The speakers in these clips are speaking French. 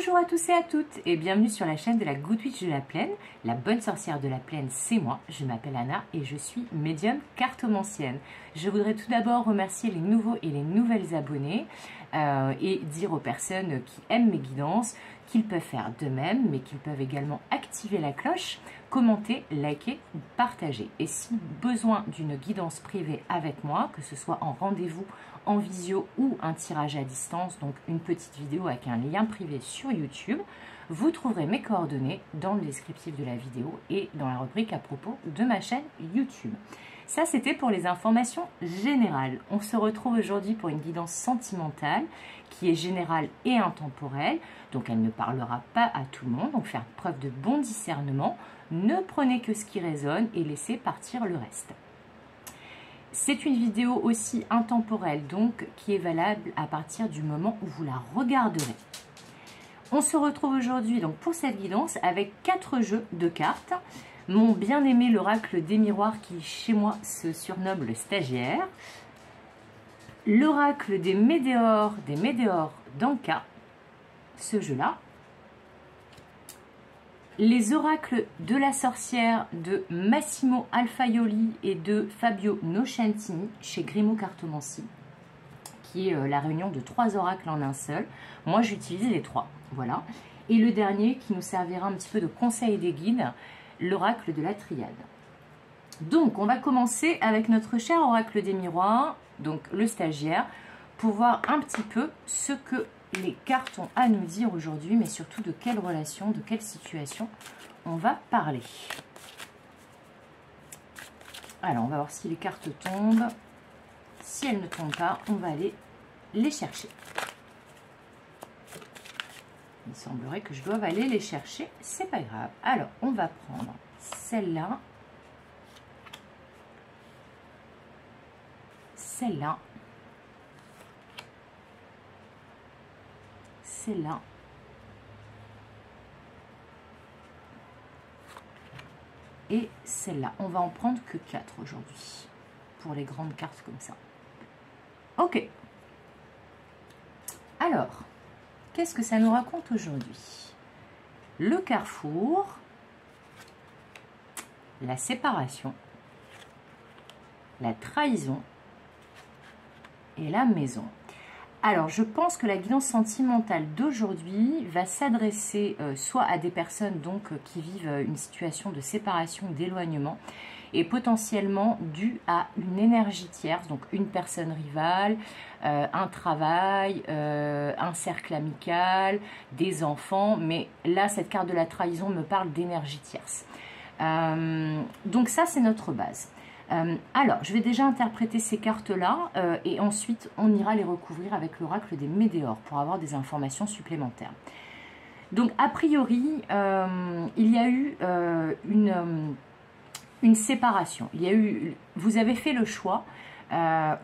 Bonjour à tous et à toutes et bienvenue sur la chaîne de la Good Witch de la Plaine. La bonne sorcière de la Plaine, c'est moi. Je m'appelle Anna et je suis médium cartomancienne. Je voudrais tout d'abord remercier les nouveaux et les nouvelles abonnés et dire aux personnes qui aiment mes guidances qu'ils peuvent faire de même, mais qu'ils peuvent également activer la cloche, commenter, liker ou partager. Et si besoin d'une guidance privée avec moi, que ce soit en rendez-vous, en visio ou un tirage à distance, donc une petite vidéo avec un lien privé sur YouTube, vous trouverez mes coordonnées dans le descriptif de la vidéo et dans la rubrique à propos de ma chaîne YouTube. Ça, c'était pour les informations générales. On se retrouve aujourd'hui pour une guidance sentimentale qui est générale et intemporelle. Donc, elle ne parlera pas à tout le monde. Donc, faire preuve de bon discernement. Ne prenez que ce qui résonne et laissez partir le reste. C'est une vidéo aussi intemporelle, donc qui est valable à partir du moment où vous la regarderez. On se retrouve aujourd'hui donc pour cette guidance avec 4 jeux de cartes. Mon bien-aimé l'oracle des miroirs qui chez moi se surnomme le stagiaire. L'oracle des météores d'Anka, ce jeu-là. Les oracles de la sorcière de Massimo Alfaioli et de Fabio Nocentini chez Grimaud Cartomancie, qui est la réunion de 3 oracles en un seul. Moi, j'utilise les 3, voilà. Et le dernier qui nous servira un petit peu de conseil des guides, l'oracle de la triade. Donc, on va commencer avec notre cher oracle des miroirs, donc le stagiaire, pour voir un petit peu ce que les cartes ont à nous dire aujourd'hui, mais surtout de quelle relation, de quelle situation on va parler. Alors, on va voir si les cartes tombent. Si elles ne tombent pas, on va aller les chercher. Il semblerait que je doive aller les chercher, c'est pas grave. Alors, on va prendre celle-là, celle-là, celle-là, et celle-là. On va en prendre que 4 aujourd'hui, pour les grandes cartes comme ça. Ok. Alors, qu'est-ce que ça nous raconte aujourd'hui? Le carrefour, la séparation, la trahison et la maison. Alors, je pense que la guidance sentimentale d'aujourd'hui va s'adresser soit à des personnes donc qui vivent une situation de séparation ou d'éloignement et potentiellement due à une énergie tierce, donc une personne rivale, un travail, un cercle amical, des enfants. Mais là, cette carte de la trahison me parle d'énergie tierce. Donc ça, c'est notre base. Alors, je vais déjà interpréter ces cartes-là et ensuite, on ira les recouvrir avec l'oracle des météores pour avoir des informations supplémentaires. Donc, a priori, il y a eu une séparation. Vous avez fait le choix,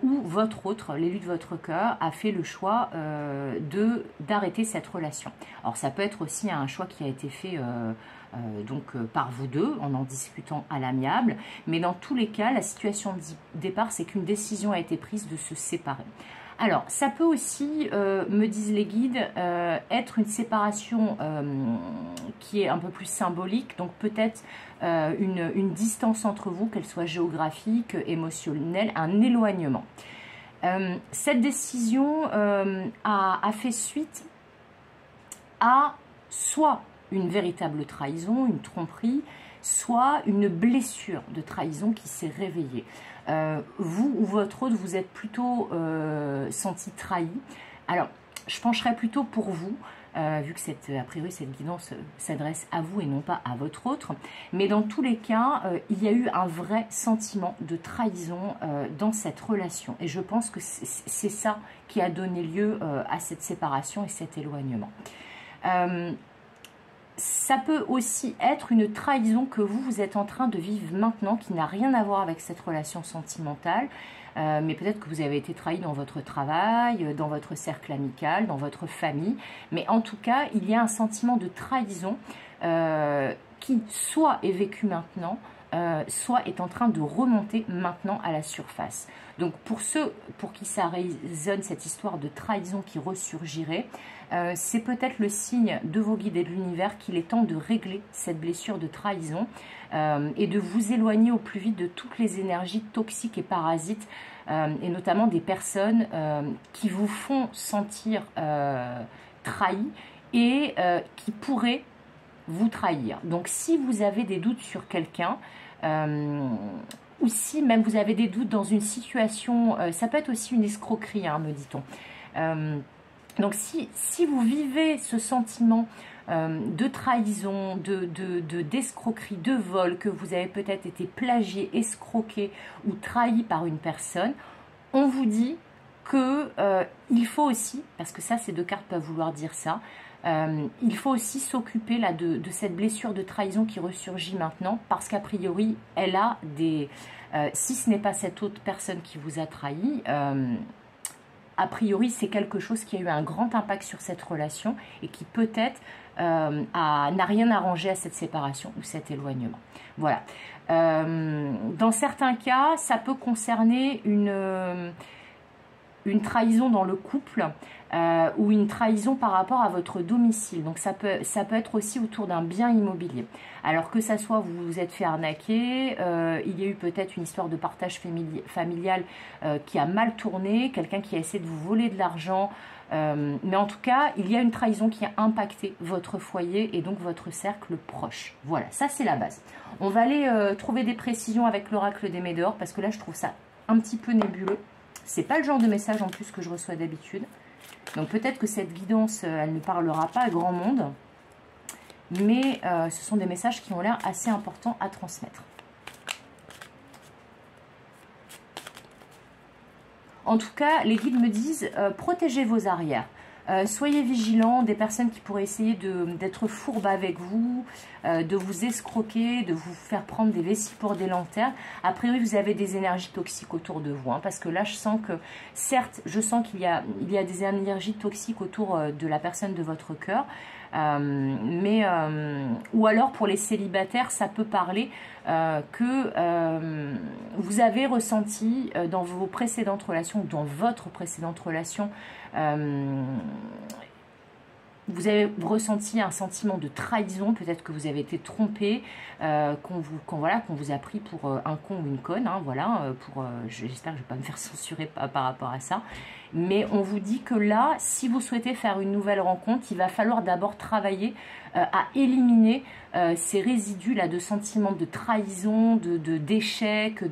ou votre autre, l'élu de votre cœur, a fait le choix d'arrêter cette relation. Alors, ça peut être aussi un choix qui a été fait par vous deux, en discutant à l'amiable. Mais dans tous les cas, la situation de départ, c'est qu'une décision a été prise de se séparer. Alors, ça peut aussi, me disent les guides, être une séparation qui est un peu plus symbolique. Donc, peut-être une distance entre vous, qu'elle soit géographique, émotionnelle, un éloignement. Cette décision a fait suite à soit une véritable trahison, une tromperie, soit une blessure de trahison qui s'est réveillée. Vous ou votre autre, vous êtes plutôt senti trahi. Alors, je pencherais plutôt pour vous, vu que a priori cette guidance s'adresse à vous et non pas à votre autre. Mais dans tous les cas, il y a eu un vrai sentiment de trahison dans cette relation. Et je pense que c'est ça qui a donné lieu à cette séparation et cet éloignement. Ça peut aussi être une trahison que vous êtes en train de vivre maintenant, qui n'a rien à voir avec cette relation sentimentale, mais peut-être que vous avez été trahi dans votre travail, dans votre cercle amical, dans votre famille, mais en tout cas, il y a un sentiment de trahison qui soit est vécu maintenant, soit est en train de remonter maintenant à la surface. Donc pour ceux pour qui ça résonne, cette histoire de trahison qui ressurgirait, c'est peut-être le signe de vos guides et de l'univers qu'il est temps de régler cette blessure de trahison et de vous éloigner au plus vite de toutes les énergies toxiques et parasites, et notamment des personnes qui vous font sentir trahi et qui pourraient vous trahir. Donc si vous avez des doutes sur quelqu'un, ou si même vous avez des doutes dans une situation, ça peut être aussi une escroquerie, hein, me dit-on. Donc si vous vivez ce sentiment de trahison, d'escroquerie, de vol, que vous avez peut-être été plagié, escroqué ou trahi par une personne, on vous dit que il faut aussi, parce que ça ces deux cartes peuvent vouloir dire ça, il faut aussi s'occuper là de cette blessure de trahison qui ressurgit maintenant, parce qu'a priori elle a des, si ce n'est pas cette autre personne qui vous a trahi, a priori c'est quelque chose qui a eu un grand impact sur cette relation et qui peut-être n'a rien arrangé à cette séparation ou cet éloignement. Voilà. Dans certains cas, ça peut concerner une trahison dans le couple ou une trahison par rapport à votre domicile. Donc ça peut être aussi autour d'un bien immobilier. Alors que ça soit vous vous êtes fait arnaquer, il y a eu peut-être une histoire de partage familial qui a mal tourné, quelqu'un qui a essayé de vous voler de l'argent, mais en tout cas, il y a une trahison qui a impacté votre foyer et donc votre cercle proche. Voilà, ça c'est la base. On va aller trouver des précisions avec l'oracle des Médéors parce que là je trouve ça un petit peu nébuleux. C'est pas le genre de message en plus que je reçois d'habitude. Donc peut-être que cette guidance, elle ne parlera pas à grand monde. Mais ce sont des messages qui ont l'air assez importants à transmettre. En tout cas, les guides me disent, protégez vos arrières. Soyez vigilants des personnes qui pourraient essayer d'être fourbes avec vous, de vous escroquer, de vous faire prendre des vessies pour des lanternes. A priori, vous avez des énergies toxiques autour de vous, hein, parce que là, je sens que, certes, je sens qu'il y a des énergies toxiques autour de la personne de votre cœur, ou alors pour les célibataires, ça peut parler que vous avez ressenti dans vos précédentes relations, dans votre précédente relation, vous avez ressenti un sentiment de trahison, peut-être que vous avez été trompé, qu'on vous a pris pour un con ou une conne, hein, voilà, j'espère que je ne vais pas me faire censurer par rapport à ça, mais on vous dit que là, si vous souhaitez faire une nouvelle rencontre, il va falloir d'abord travailler à éliminer ces résidus là de sentiments de trahison, d'échec,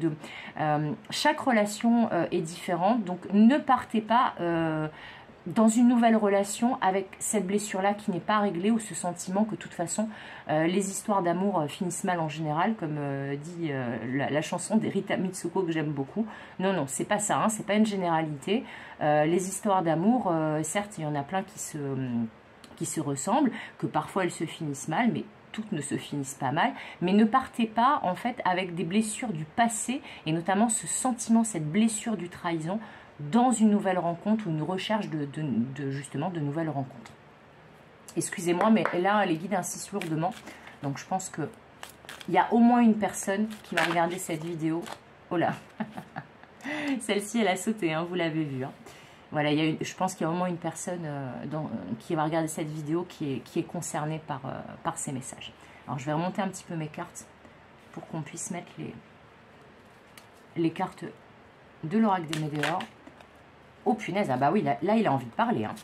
chaque relation est différente, donc ne partez pas dans une nouvelle relation avec cette blessure-là qui n'est pas réglée ou ce sentiment que de toute façon les histoires d'amour finissent mal en général, comme dit la chanson d'Erita Mitsuko que j'aime beaucoup. Non, non, c'est pas ça, hein, c'est pas une généralité. Les histoires d'amour, certes, il y en a plein qui se ressemblent, que parfois elles se finissent mal, mais toutes ne se finissent pas mal, mais ne partez pas en fait avec des blessures du passé et notamment ce sentiment, cette blessure du trahison dans une nouvelle rencontre ou une recherche justement de nouvelles rencontres. Excusez-moi, mais là, les guides insistent lourdement. Donc, je pense qu'il y a au moins une personne qui va regarder cette vidéo. Oh là. Celle-ci, elle a sauté, hein, vous l'avez vu. Hein. Voilà, je pense qu'il y a au moins une personne qui va regarder cette vidéo qui est concernée par ces messages. Alors, je vais remonter un petit peu mes cartes pour qu'on puisse mettre les cartes de l'oracle des Médéors. Oh punaise, ah bah oui, là il a envie de parler. Hein.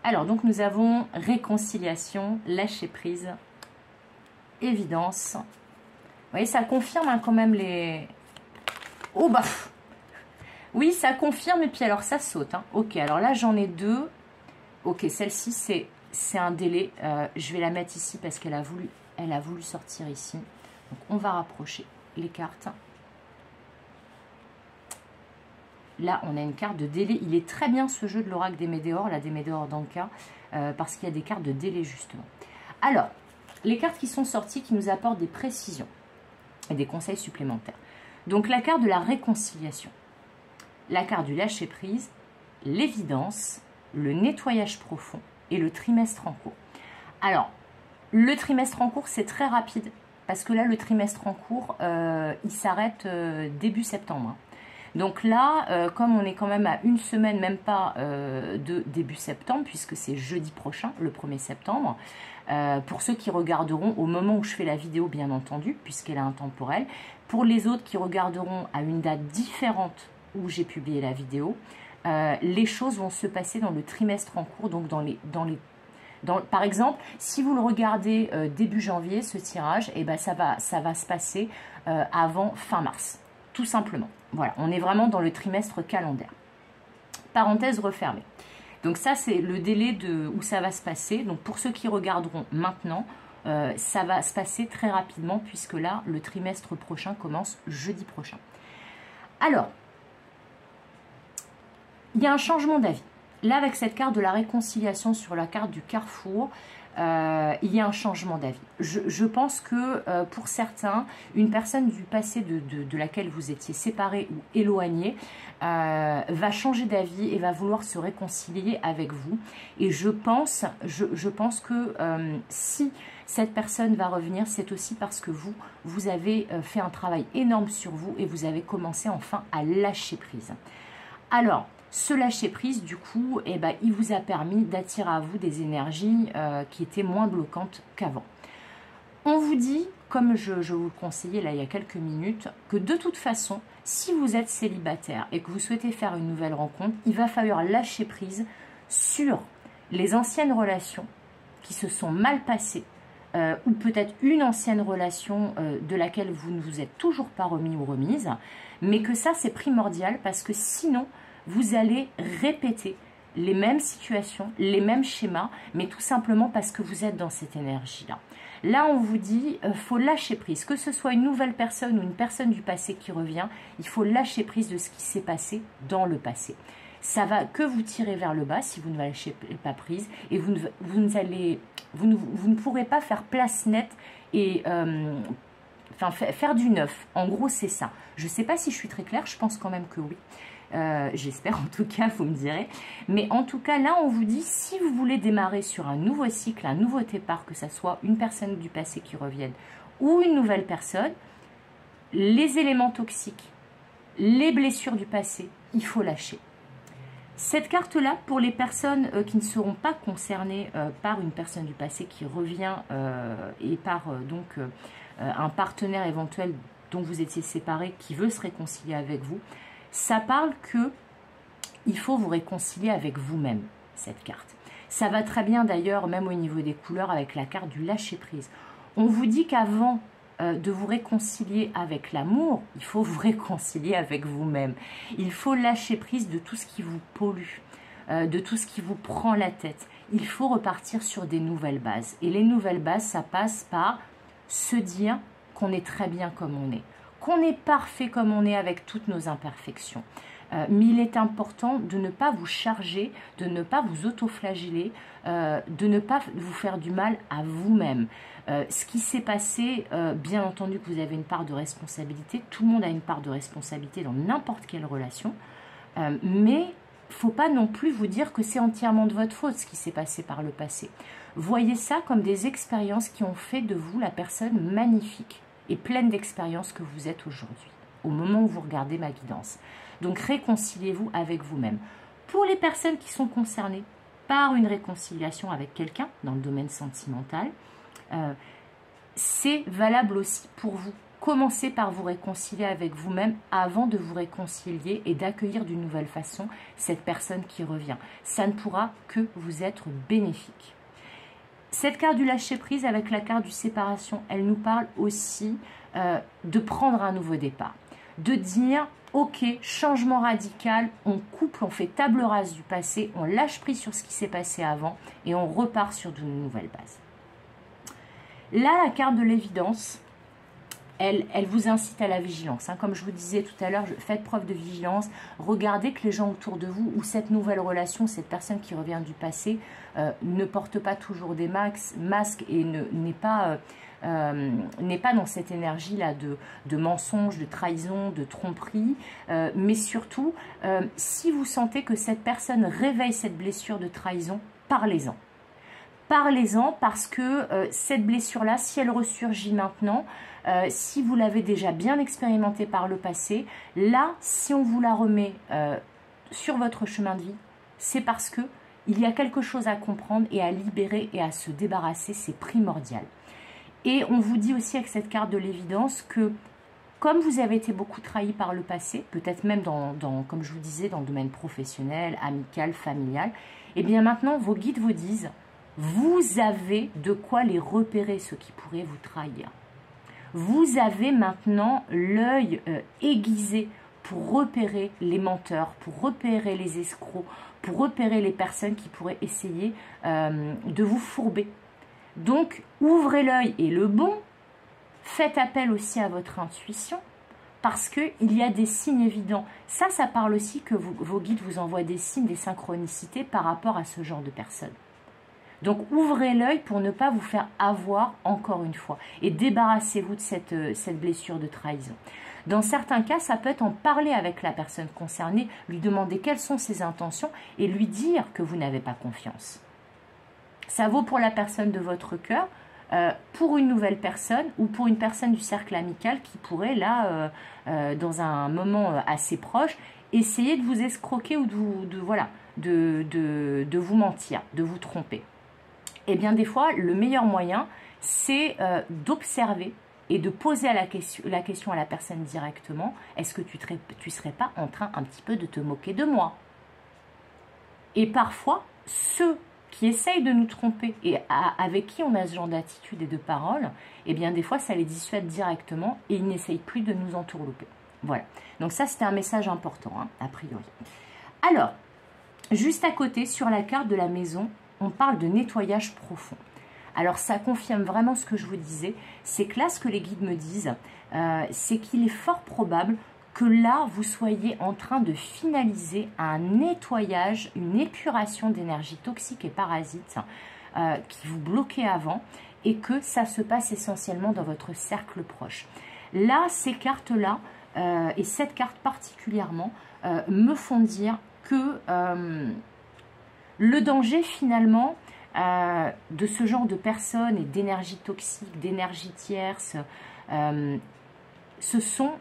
Alors, donc nous avons réconciliation, lâcher prise, évidence. Vous voyez, ça confirme hein, quand même les... Oh bah oui, ça confirme, et puis alors ça saute. Hein. Ok, alors là j'en ai deux. Ok, celle-ci c'est un délai. Je vais la mettre ici parce qu'elle a voulu sortir ici. Donc on va rapprocher les cartes. Là, on a une carte de délai. Il est très bien ce jeu de l'oracle des Médéors, là, des Médéors d'Anka, parce qu'il y a des cartes de délai, justement. Alors, les cartes qui sont sorties, qui nous apportent des précisions et des conseils supplémentaires. Donc, la carte de la réconciliation, la carte du lâcher-prise, l'évidence, le nettoyage profond et le trimestre en cours. Alors, le trimestre en cours, c'est très rapide, parce que là, le trimestre en cours, il s'arrête début septembre. Donc là, comme on est quand même à une semaine, même pas de début septembre, puisque c'est jeudi prochain, le 1er septembre, pour ceux qui regarderont au moment où je fais la vidéo, bien entendu, puisqu'elle est intemporelle. Pour les autres qui regarderont à une date différente où j'ai publié la vidéo, les choses vont se passer dans le trimestre en cours, donc par exemple, si vous le regardez début janvier, ce tirage, eh ben ça va se passer avant fin mars, tout simplement. Voilà, on est vraiment dans le trimestre calendaire. Parenthèse refermée. Donc ça, c'est le délai où ça va se passer. Donc pour ceux qui regarderont maintenant, ça va se passer très rapidement puisque là, le trimestre prochain commence jeudi prochain. Alors, il y a un changement d'avis. Là, avec cette carte de la réconciliation sur la carte du carrefour, il y a un changement d'avis. Je pense que pour certains, une personne du passé de laquelle vous étiez séparés ou éloignés va changer d'avis et va vouloir se réconcilier avec vous. Et je pense que si cette personne va revenir, c'est aussi parce que vous avez fait un travail énorme sur vous et vous avez commencé enfin à lâcher prise. Alors, ce lâcher-prise, du coup, eh ben, il vous a permis d'attirer à vous des énergies qui étaient moins bloquantes qu'avant. On vous dit, comme je vous le conseillais là il y a quelques minutes, que de toute façon, si vous êtes célibataire et que vous souhaitez faire une nouvelle rencontre, il va falloir lâcher prise sur les anciennes relations qui se sont mal passées, ou peut-être une ancienne relation de laquelle vous ne vous êtes toujours pas remis ou remise, mais que ça c'est primordial parce que sinon, vous allez répéter les mêmes situations, les mêmes schémas, mais tout simplement parce que vous êtes dans cette énergie-là. Là, on vous dit, faut lâcher prise. Que ce soit une nouvelle personne ou une personne du passé qui revient, il faut lâcher prise de ce qui s'est passé dans le passé. Ça va que vous tirer vers le bas si vous ne lâchez pas prise et vous ne pourrez pas faire place nette et faire du neuf. En gros, c'est ça. Je ne sais pas si je suis très claire, je pense quand même que oui. J'espère en tout cas, vous me direz. Mais en tout cas, là, on vous dit, si vous voulez démarrer sur un nouveau cycle, un nouveau départ, que ce soit une personne du passé qui revienne ou une nouvelle personne, les éléments toxiques, les blessures du passé, il faut lâcher. Cette carte-là, pour les personnes qui ne seront pas concernées par une personne du passé qui revient et par un partenaire éventuel dont vous étiez séparés qui veut se réconcilier avec vous, ça parle que il faut vous réconcilier avec vous-même, cette carte. Ça va très bien d'ailleurs, même au niveau des couleurs, avec la carte du lâcher-prise. On vous dit qu'avant de vous réconcilier avec l'amour, il faut vous réconcilier avec vous-même. Il faut lâcher prise de tout ce qui vous pollue, de tout ce qui vous prend la tête. Il faut repartir sur des nouvelles bases. Et les nouvelles bases, ça passe par se dire qu'on est très bien comme on est, qu'on est parfait comme on est avec toutes nos imperfections. Mais il est important de ne pas vous charger, de ne pas vous autoflageller, de ne pas vous faire du mal à vous-même. Ce qui s'est passé, bien entendu que vous avez une part de responsabilité, tout le monde a une part de responsabilité dans n'importe quelle relation, mais il ne faut pas non plus vous dire que c'est entièrement de votre faute ce qui s'est passé par le passé. Voyez ça comme des expériences qui ont fait de vous la personne magnifique et pleine d'expériences que vous êtes aujourd'hui, au moment où vous regardez ma guidance. Donc réconciliez-vous avec vous-même. Pour les personnes qui sont concernées par une réconciliation avec quelqu'un dans le domaine sentimental, c'est valable aussi pour vous. Commencez par vous réconcilier avec vous-même avant de vous réconcilier et d'accueillir d'une nouvelle façon cette personne qui revient. Ça ne pourra que vous être bénéfique. Cette carte du lâcher-prise avec la carte du séparation, elle nous parle aussi de prendre un nouveau départ. De dire, ok, changement radical, on coupe, on fait table rase du passé, on lâche prise sur ce qui s'est passé avant et on repart sur de nouvelles bases. Là, la carte de l'évidence, elle vous incite à la vigilance. Hein. Comme je vous disais tout à l'heure, faites preuve de vigilance. Regardez que les gens autour de vous ou cette nouvelle relation, cette personne qui revient du passé, ne porte pas toujours des masques et n'est pas dans cette énergie-là de mensonge, de trahison, de tromperie. Mais surtout, si vous sentez que cette personne réveille cette blessure de trahison, parlez-en. Parlez-en parce que cette blessure-là, si elle ressurgit maintenant, si vous l'avez déjà bien expérimentée par le passé, là, si on vous la remet sur votre chemin de vie, c'est parce que il y a quelque chose à comprendre et à libérer et à se débarrasser, c'est primordial. Et on vous dit aussi avec cette carte de l'évidence que comme vous avez été beaucoup trahi par le passé, peut-être même comme je vous disais, dans le domaine professionnel, amical, familial, et bien maintenant vos guides vous disent, vous avez de quoi les repérer, ceux qui pourraient vous trahir. Vous avez maintenant l'œil aiguisé pour repérer les menteurs, pour repérer les escrocs, pour repérer les personnes qui pourraient essayer de vous fourber. Donc, ouvrez l'œil et le bon, faites appel aussi à votre intuition, parce qu'il y a des signes évidents. Ça parle aussi que vos guides vous envoient des signes, des synchronicités par rapport à ce genre de personnes. Donc, ouvrez l'œil pour ne pas vous faire avoir encore une fois et débarrassez-vous de cette blessure de trahison. Dans certains cas, ça peut être en parler avec la personne concernée, lui demander quelles sont ses intentions et lui dire que vous n'avez pas confiance. Ça vaut pour la personne de votre cœur, pour une nouvelle personne ou pour une personne du cercle amical qui pourrait, là, dans un moment assez proche, essayer de vous escroquer ou de vous mentir, de vous tromper. Eh bien, des fois, le meilleur moyen, c'est d'observer et de poser la question à la personne directement. Est-ce que tu ne serais pas en train un petit peu de te moquer de moi? Et parfois, ceux qui essayent de nous tromper et avec qui on a ce genre d'attitude et de parole, eh bien, des fois, ça les dissuade directement et ils n'essayent plus de nous entourlouper. Voilà. Donc ça, c'était un message important, hein, a priori. Alors, juste à côté, sur la carte de la maison, on parle de nettoyage profond. Alors, ça confirme vraiment ce que je vous disais. C'est que là, ce que les guides me disent, c'est qu'il est fort probable que là, vous soyez en train de finaliser un nettoyage, une épuration d'énergie toxique et parasite qui vous bloquait avant et que ça se passe essentiellement dans votre cercle proche. Là, ces cartes-là, et cette carte particulièrement, me font dire que le danger finalement de ce genre de personnes et d'énergie toxique, d'énergie tierce, ce sont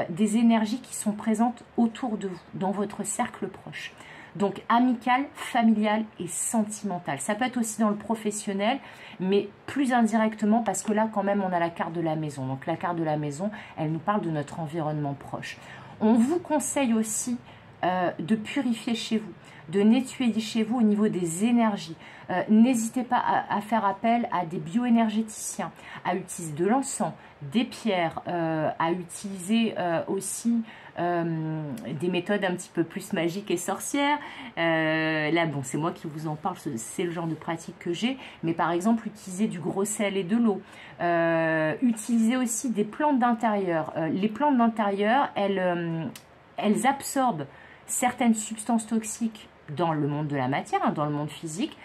des énergies qui sont présentes autour de vous, dans votre cercle proche. Donc amical, familial et sentimental. Ça peut être aussi dans le professionnel, mais plus indirectement parce que là quand même on a la carte de la maison. Donc la carte de la maison, elle nous parle de notre environnement proche. On vous conseille aussi de purifier chez vous, de nettoyer chez vous au niveau des énergies. N'hésitez pas à faire appel à des bioénergéticiens, à utiliser de l'encens, des pierres, à utiliser aussi des méthodes un petit peu plus magiques et sorcières. Là, bon, c'est moi qui vous en parle, c'est le genre de pratique que j'ai. Mais par exemple, utiliser du gros sel et de l'eau. Utiliser aussi des plantes d'intérieur. Les plantes d'intérieur, elles absorbent certaines substances toxiques dans le monde de la matière, hein, dans le monde physique,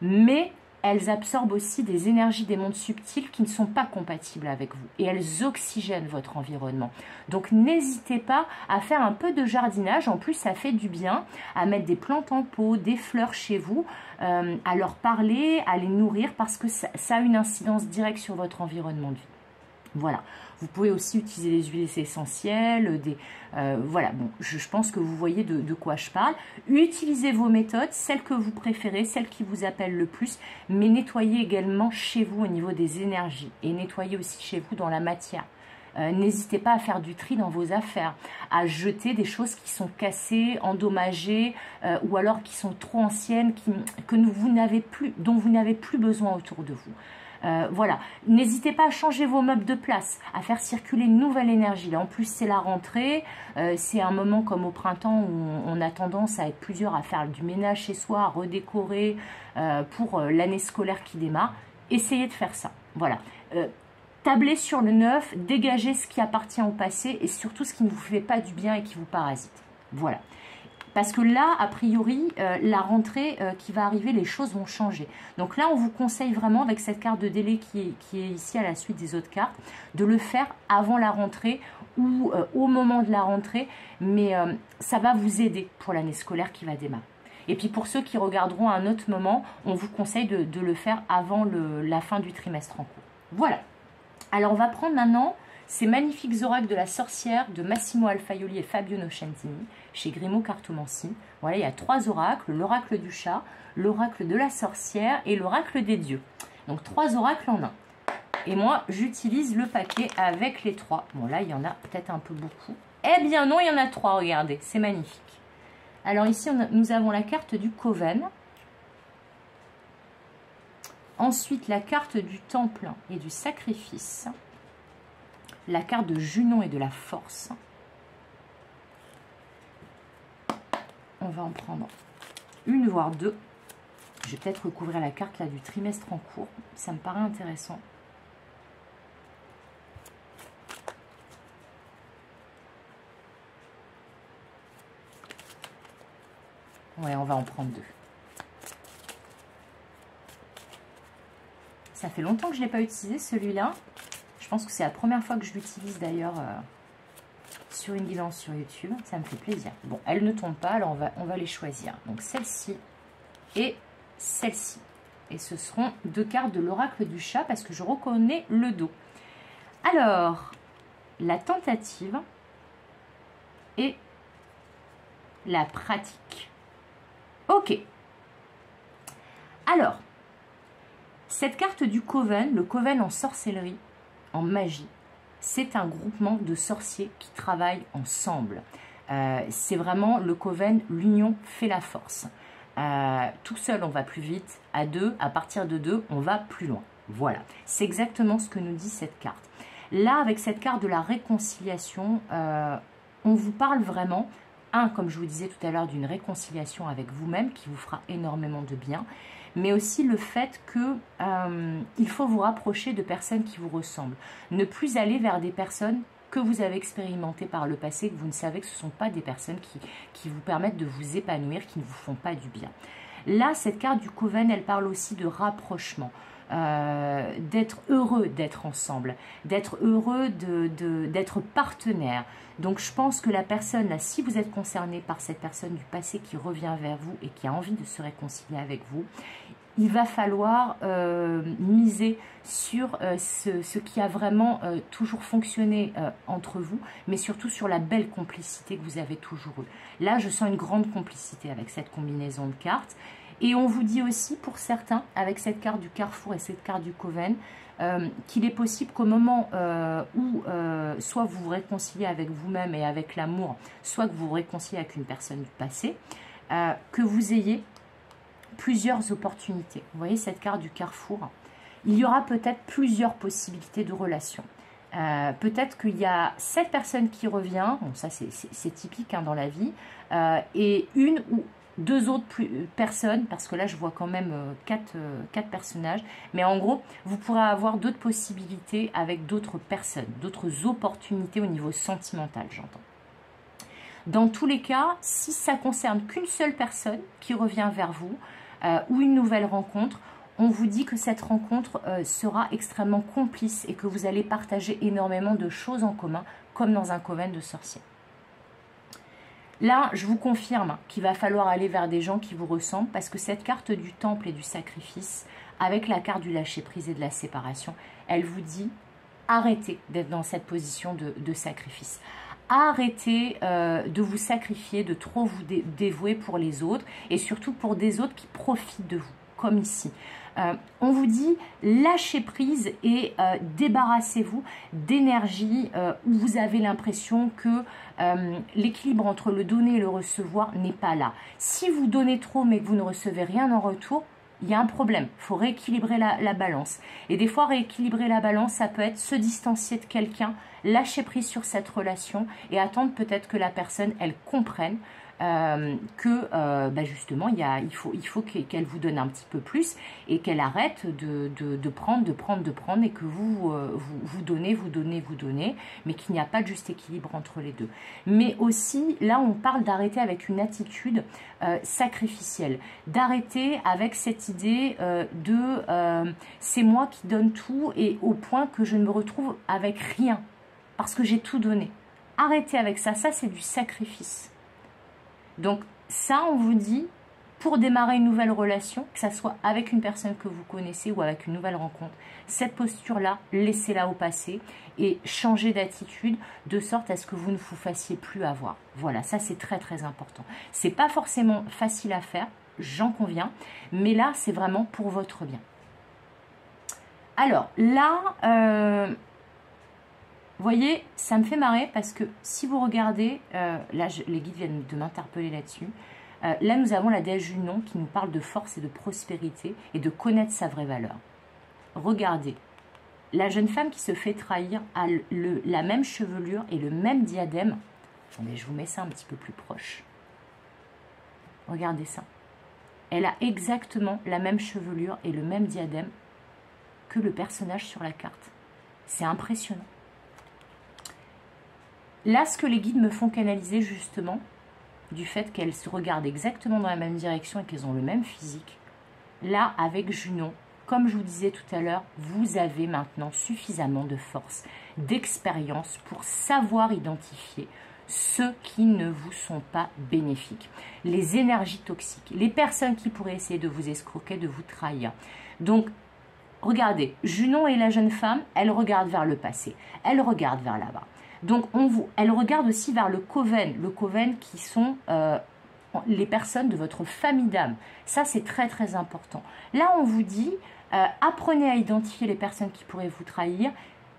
mais elles absorbent aussi des énergies des mondes subtils qui ne sont pas compatibles avec vous et elles oxygènent votre environnement. Donc n'hésitez pas à faire un peu de jardinage, en plus ça fait du bien, à mettre des plantes en pot, des fleurs chez vous, à leur parler, à les nourrir parce que ça a une incidence directe sur votre environnement de vie. Voilà, vous pouvez aussi utiliser les huiles essentielles, voilà, bon, je pense que vous voyez de quoi je parle. Utilisez vos méthodes, celles que vous préférez, celles qui vous appellent le plus, mais nettoyez également chez vous au niveau des énergies et nettoyez aussi chez vous dans la matière. N'hésitez pas à faire du tri dans vos affaires, à jeter des choses qui sont cassées, endommagées ou alors qui sont trop anciennes, dont vous n'avez plus besoin autour de vous. Voilà, n'hésitez pas à changer vos meubles de place, à faire circuler une nouvelle énergie. Là, en plus, c'est la rentrée, c'est un moment comme au printemps où on a tendance à être plusieurs à faire du ménage chez soi, à redécorer pour l'année scolaire qui démarre. Essayez de faire ça, voilà. Tablez sur le neuf, dégagez ce qui appartient au passé et surtout ce qui ne vous fait pas du bien et qui vous parasite. Voilà. Parce que là, a priori, la rentrée qui va arriver, les choses vont changer. Donc là, on vous conseille vraiment, avec cette carte de délai qui est ici à la suite des autres cartes, de le faire avant la rentrée ou au moment de la rentrée. Mais ça va vous aider pour l'année scolaire qui va démarrer. Et puis pour ceux qui regarderont à un autre moment, on vous conseille de le faire avant la fin du trimestre en cours. Voilà. Alors on va prendre maintenant ces magnifiques oracles de la sorcière de Massimo Alfaioli et Fabio Nocentini chez Grimaud Cartomancie. Voilà, il y a 3 oracles, l'oracle du chat, l'oracle de la sorcière et l'oracle des dieux. Donc 3 oracles en un. Et moi, j'utilise le paquet avec les 3. Bon, là, il y en a peut-être un peu beaucoup. Eh bien non, il y en a 3, regardez, c'est magnifique. Alors ici, nous avons la carte du Coven. Ensuite, la carte du Temple et du Sacrifice. La carte de Junon et de la Force. On va en prendre une, voire 2. Je vais peut-être recouvrir la carte là, du trimestre en cours. Ça me paraît intéressant. Ouais, on va en prendre 2. Ça fait longtemps que je ne l'ai pas utilisé, celui-là. Je pense que c'est la première fois que je l'utilise d'ailleurs sur une guidance sur YouTube. Ça me fait plaisir. Bon, elles ne tombent pas, alors on va les choisir. Donc celle-ci et celle-ci. Et ce seront 2 cartes de l'oracle du chat parce que je reconnais le dos. Alors, la tentative et la pratique. Ok. Alors, cette carte du Coven, le Coven en sorcellerie, en magie, c'est un groupement de sorciers qui travaillent ensemble. C'est vraiment le Coven, l'union fait la force. Tout seul, on va plus vite. À 2, à partir de 2, on va plus loin. Voilà, c'est exactement ce que nous dit cette carte. Là, avec cette carte de la réconciliation, on vous parle vraiment, comme je vous disais tout à l'heure, d'une réconciliation avec vous-même qui vous fera énormément de bien, mais aussi le fait que il faut vous rapprocher de personnes qui vous ressemblent. Ne plus aller vers des personnes que vous avez expérimentées par le passé, que vous ne savez que ce ne sont pas des personnes qui vous permettent de vous épanouir, qui ne vous font pas du bien. Là, cette carte du Coven, elle parle aussi de rapprochement. D'être heureux d'être ensemble, d'être heureux d'être partenaire. Donc je pense que la personne, là, si vous êtes concerné par cette personne du passé qui revient vers vous et qui a envie de se réconcilier avec vous, il va falloir miser sur ce qui a vraiment toujours fonctionné entre vous, mais surtout sur la belle complicité que vous avez toujours eue. Là, je sens une grande complicité avec cette combinaison de cartes. Et on vous dit aussi, pour certains, avec cette carte du Carrefour et cette carte du Coven, qu'il est possible qu'au moment où soit vous vous réconciliez avec vous-même et avec l'amour, soit que vous vous réconciliez avec une personne du passé, que vous ayez plusieurs opportunités. Vous voyez cette carte du Carrefour? Il y aura peut-être plusieurs possibilités de relations. Peut-être qu'il y a cette personne qui revient, bon ça c'est typique hein, dans la vie, et une ou 2 autres personnes, parce que là je vois quand même 4 personnages, mais en gros vous pourrez avoir d'autres possibilités avec d'autres personnes, d'autres opportunités au niveau sentimental, j'entends. Dans tous les cas, si ça concerne qu'une seule personne qui revient vers vous, ou une nouvelle rencontre, on vous dit que cette rencontre sera extrêmement complice et que vous allez partager énormément de choses en commun, comme dans un coven de sorciers. Là, je vous confirme qu'il va falloir aller vers des gens qui vous ressemblent parce que cette carte du temple et du sacrifice, avec la carte du lâcher-prise et de la séparation, elle vous dit arrêtez d'être dans cette position de sacrifice. Arrêtez de vous sacrifier, de trop vous dévouer pour les autres et surtout pour des autres qui profitent de vous, comme ici. On vous dit lâchez prise et débarrassez-vous d'énergie où vous avez l'impression que l'équilibre entre le donner et le recevoir n'est pas là. Si vous donnez trop mais que vous ne recevez rien en retour, il y a un problème. Il faut rééquilibrer la balance. Et des fois, rééquilibrer la balance, ça peut être se distancier de quelqu'un, lâcher prise sur cette relation et attendre peut-être que la personne, elle comprenne que justement il faut qu'elle vous donne un petit peu plus et qu'elle arrête de prendre et que vous donnez, mais qu'il n'y a pas de juste équilibre entre les deux. Mais aussi là on parle d'arrêter avec une attitude sacrificielle, d'arrêter avec cette idée c'est moi qui donne tout et au point que je ne me retrouve avec rien parce que j'ai tout donné. Arrêtez avec ça, ça c'est du sacrifice. Donc ça, on vous dit, pour démarrer une nouvelle relation, que ce soit avec une personne que vous connaissez ou avec une nouvelle rencontre. Cette posture-là, laissez-la au passé et changez d'attitude de sorte à ce que vous ne vous fassiez plus avoir. Voilà, ça c'est très très important. C'est pas forcément facile à faire, j'en conviens, mais là c'est vraiment pour votre bien. Alors là, vous voyez, ça me fait marrer parce que si vous regardez, là les guides viennent de m'interpeller là-dessus. Là, nous avons la déesse Junon qui nous parle de force et de prospérité et de connaître sa vraie valeur. Regardez, la jeune femme qui se fait trahir a la même chevelure et le même diadème. Attendez, je vous mets ça un petit peu plus proche. Regardez ça. Elle a exactement la même chevelure et le même diadème que le personnage sur la carte. C'est impressionnant. Là, ce que les guides me font canaliser justement, du fait qu'elles se regardent exactement dans la même direction et qu'elles ont le même physique, là, avec Junon, comme je vous disais tout à l'heure, vous avez maintenant suffisamment de force, d'expérience pour savoir identifier ceux qui ne vous sont pas bénéfiques. Les énergies toxiques, les personnes qui pourraient essayer de vous escroquer, de vous trahir. Donc, regardez, Junon et la jeune femme, elle regarde vers le passé, elle regarde vers là-bas. Donc, elle regarde aussi vers le coven qui sont les personnes de votre famille d'âme. Ça, c'est très, très important. Là, on vous dit, apprenez à identifier les personnes qui pourraient vous trahir,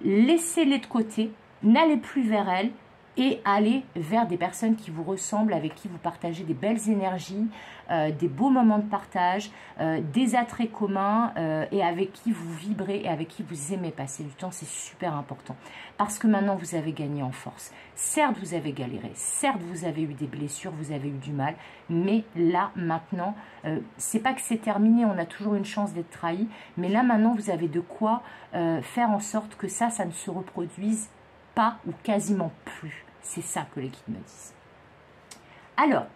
laissez-les de côté, n'allez plus vers elles et allez vers des personnes qui vous ressemblent, avec qui vous partagez des belles énergies, des beaux moments de partage, des attraits communs et avec qui vous vibrez et avec qui vous aimez passer du temps. C'est super important parce que maintenant vous avez gagné en force. Certes, vous avez galéré, certes, vous avez eu des blessures, vous avez eu du mal, mais là, maintenant, c'est pas que c'est terminé, on a toujours une chance d'être trahi, mais là, maintenant, vous avez de quoi faire en sorte que ça ne se reproduise pas ou quasiment plus. C'est ça que les guides me disent. Alors,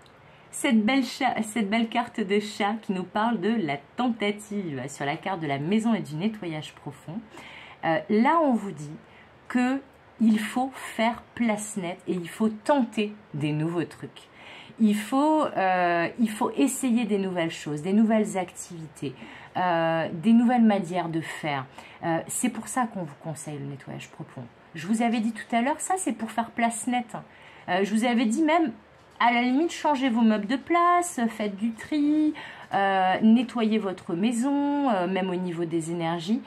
cette belle carte de chat qui nous parle de la tentative sur la carte de la maison et du nettoyage profond. Là, on vous dit qu'il faut faire place nette et il faut tenter des nouveaux trucs. Il faut essayer des nouvelles choses, des nouvelles activités, des nouvelles manières de faire. C'est pour ça qu'on vous conseille le nettoyage profond. Je vous avais dit tout à l'heure, ça c'est pour faire place nette. Je vous avais dit même, à la limite, changez vos meubles de place, faites du tri, nettoyez votre maison, même au niveau des énergies.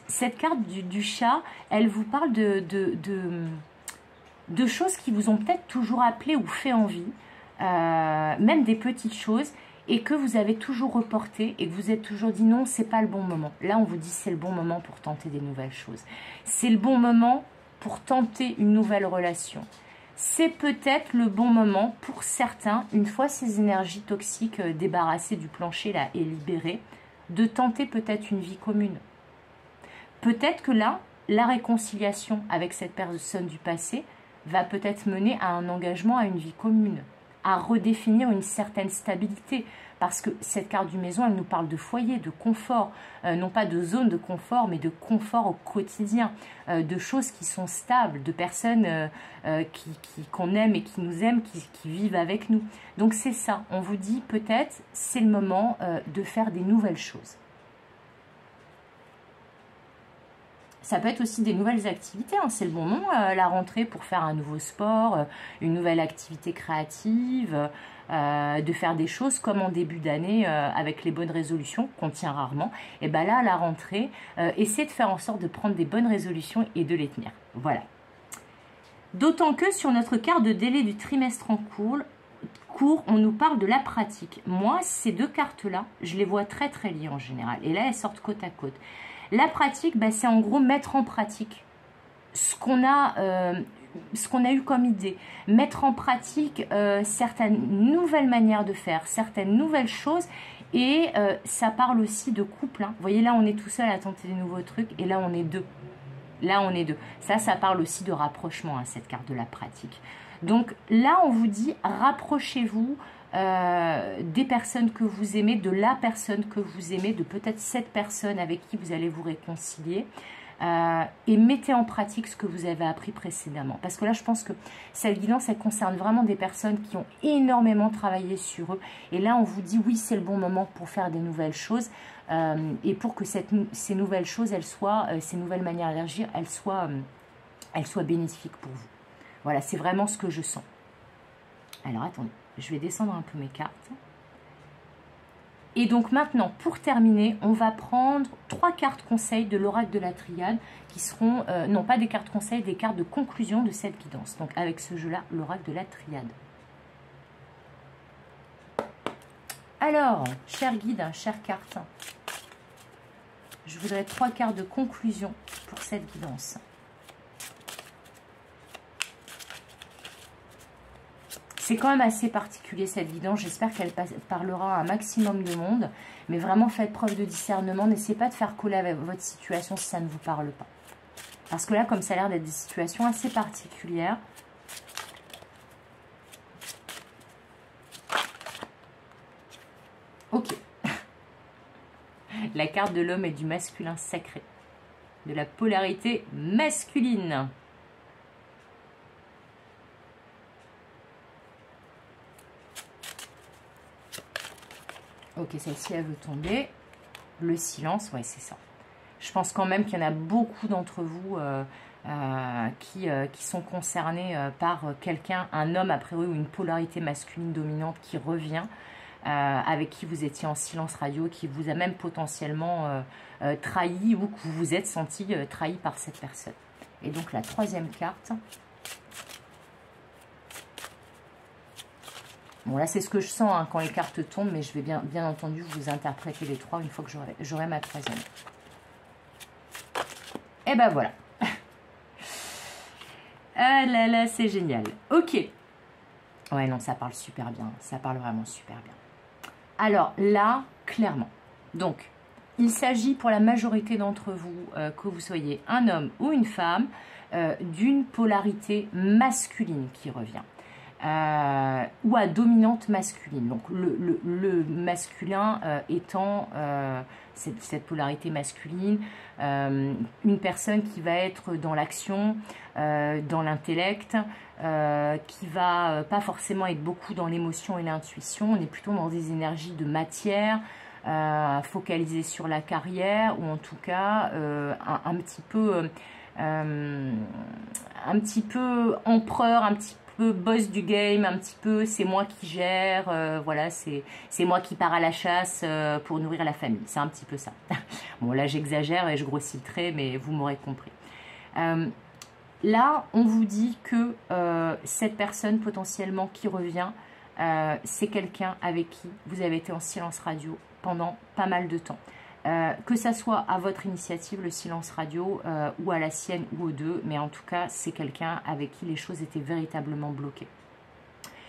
Cette carte du chat, elle vous parle de choses qui vous ont peut-être toujours appelé ou fait envie, même des petites choses, et que vous avez toujours reporté et que vous êtes toujours dit non, c'est pas le bon moment. Là, on vous dit c'est le bon moment pour tenter des nouvelles choses. C'est le bon moment pour tenter une nouvelle relation. C'est peut-être le bon moment pour certains, une fois ces énergies toxiques débarrassées du plancher là et libérées, de tenter peut-être une vie commune. Peut-être que là, la réconciliation avec cette personne du passé va peut-être mener à un engagement, à une vie commune, à redéfinir une certaine stabilité. Parce que cette carte du maison, elle nous parle de foyer, de confort, non pas de zone de confort, mais de confort au quotidien, de choses qui sont stables, de personnes qu'on aime et qui nous aiment, qui vivent avec nous. Donc c'est ça, on vous dit peut-être c'est le moment de faire des nouvelles choses. Ça peut être aussi des nouvelles activités, hein. C'est le bon moment, la rentrée, pour faire un nouveau sport, une nouvelle activité créative, de faire des choses comme en début d'année avec les bonnes résolutions qu'on tient rarement. Et bien là, à la rentrée, essayez de faire en sorte de prendre des bonnes résolutions et de les tenir. Voilà. D'autant que sur notre carte de délai du trimestre en cours, on nous parle de la pratique. Moi, ces deux cartes-là, je les vois très très liées en général. Et là, elles sortent côte à côte. La pratique, ben, c'est en gros mettre en pratique ce qu'on a eu comme idée. Mettre en pratique certaines nouvelles manières de faire, certaines nouvelles choses. Et ça parle aussi de couple. Hein. Vous voyez, là, on est tout seul à tenter des nouveaux trucs. Et là, on est deux. Là, on est deux. Ça parle aussi de rapprochement, hein, cette carte de la pratique. Donc là, on vous dit, rapprochez-vous des personnes que vous aimez, de la personne que vous aimez, de peut-être cette personne avec qui vous allez vous réconcilier. et mettez en pratique ce que vous avez appris précédemment. Parce que là, je pense que cette guidance, elle concerne vraiment des personnes qui ont énormément travaillé sur eux. Et là, on vous dit, oui, c'est le bon moment pour faire des nouvelles choses. Et pour que ces nouvelles choses, ces nouvelles manières d'agir, elles soient bénéfiques pour vous. Voilà, c'est vraiment ce que je sens. Alors, attendez, je vais descendre un peu mes cartes. Et donc maintenant, pour terminer, on va prendre 3 cartes conseils de l'oracle de la triade qui seront, non pas des cartes conseils, des cartes de conclusion de cette guidance. Donc avec ce jeu-là, l'oracle de la triade. Alors, cher guide, chère carte, je voudrais 3 cartes de conclusion pour cette guidance. C'est quand même assez particulier cette guidance, j'espère qu'elle parlera à un maximum de monde, mais vraiment faites preuve de discernement, n'essayez pas de faire coller avec votre situation si ça ne vous parle pas. Parce que là, comme ça a l'air d'être des situations assez particulières, ok. La carte de l'homme et du masculin sacré, de la polarité masculine. Ok, celle-ci, elle veut tomber. Le silence, ouais, c'est ça. Je pense quand même qu'il y en a beaucoup d'entre vous qui sont concernés par quelqu'un, un homme, a priori, ou une polarité masculine dominante qui revient, avec qui vous étiez en silence radio, qui vous a même potentiellement trahi ou que vous vous êtes senti trahi par cette personne. Et donc, la 3e carte... Bon, là, c'est ce que je sens hein, quand les cartes tombent, mais je vais bien entendu vous interpréter les 3 une fois que j'aurai ma 3e. Et ben voilà. Ah là là, c'est génial. Ok. Ouais, non, ça parle super bien. Ça parle vraiment super bien. Alors là, clairement. Donc, il s'agit pour la majorité d'entre vous, que vous soyez un homme ou une femme, d'une polarité masculine qui revient. Ou à dominante masculine. Donc le masculin étant cette polarité masculine, une personne qui va être dans l'action, dans l'intellect, qui va pas forcément être beaucoup dans l'émotion et l'intuition. On est plutôt dans des énergies de matière, focalisées sur la carrière, ou en tout cas un petit peu empereur, un petit peu boss du game, un petit peu c'est moi qui gère, voilà, c'est moi qui pars à la chasse pour nourrir la famille, c'est un petit peu ça. Bon là j'exagère et je grossis le trait, mais vous m'aurez compris. Là on vous dit que cette personne potentiellement qui revient, c'est quelqu'un avec qui vous avez été en silence radio pendant pas mal de temps. Que ça soit à votre initiative, le silence radio, ou à la sienne ou aux deux, mais en tout cas, c'est quelqu'un avec qui les choses étaient véritablement bloquées.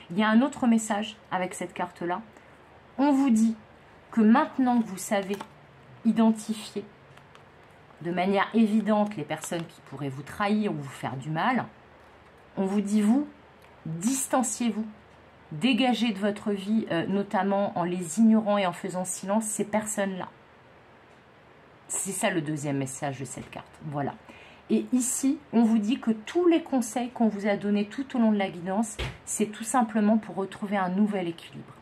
Il y a un autre message avec cette carte-là. On vous dit que maintenant que vous savez identifier de manière évidente les personnes qui pourraient vous trahir ou vous faire du mal, on vous dit, vous, distanciez-vous, dégagez de votre vie, notamment en les ignorant et en faisant silence, ces personnes-là. C'est ça le 2e message de cette carte. Voilà. Et ici, on vous dit que tous les conseils qu'on vous a donnés tout au long de la guidance, c'est tout simplement pour retrouver un nouvel équilibre.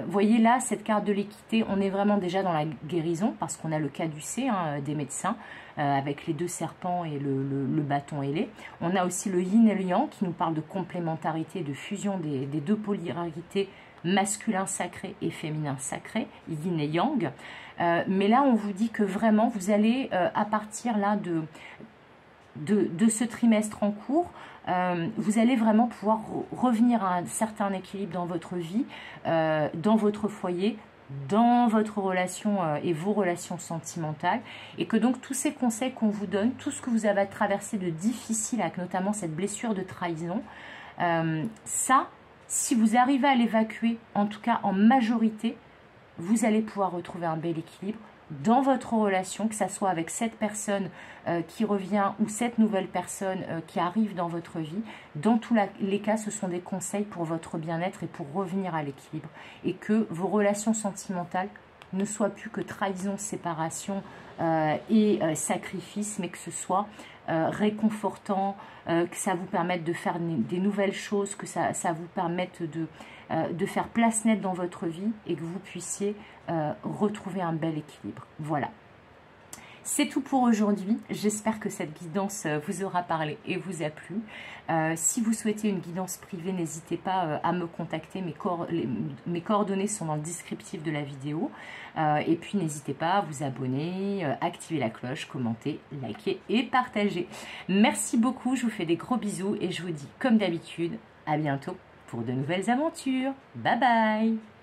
Voyez là, cette carte de l'équité, on est vraiment déjà dans la guérison, parce qu'on a le caducée hein, des médecins, avec les 2 serpents et le bâton ailé. On a aussi le yin et le yang, qui nous parle de complémentarité, de fusion des 2 polarités, masculin sacré et féminin sacré, yin et yang. Mais là, on vous dit que vraiment, vous allez, à partir là de ce trimestre en cours, vous allez vraiment pouvoir revenir à un certain équilibre dans votre vie, dans votre foyer, dans votre relation et vos relations sentimentales. Et que donc, tous ces conseils qu'on vous donne, tout ce que vous avez traversé de difficile, avec notamment cette blessure de trahison, ça, si vous arrivez à l'évacuer, en tout cas en majorité, vous allez pouvoir retrouver un bel équilibre dans votre relation, que ce soit avec cette personne qui revient ou cette nouvelle personne qui arrive dans votre vie. Dans tous les cas, ce sont des conseils pour votre bien-être et pour revenir à l'équilibre. Et que vos relations sentimentales ne soit plus que trahison, séparation et sacrifice, mais que ce soit réconfortant, que ça vous permette de faire des nouvelles choses, que ça vous permette de faire place nette dans votre vie et que vous puissiez retrouver un bel équilibre. Voilà. C'est tout pour aujourd'hui. J'espère que cette guidance vous aura parlé et vous a plu. Si vous souhaitez une guidance privée, n'hésitez pas à me contacter. Mes coordonnées sont dans le descriptif de la vidéo. Et puis n'hésitez pas à vous abonner, activer la cloche, commenter, liker et partager. Merci beaucoup, je vous fais des gros bisous et je vous dis comme d'habitude, à bientôt pour de nouvelles aventures. Bye bye!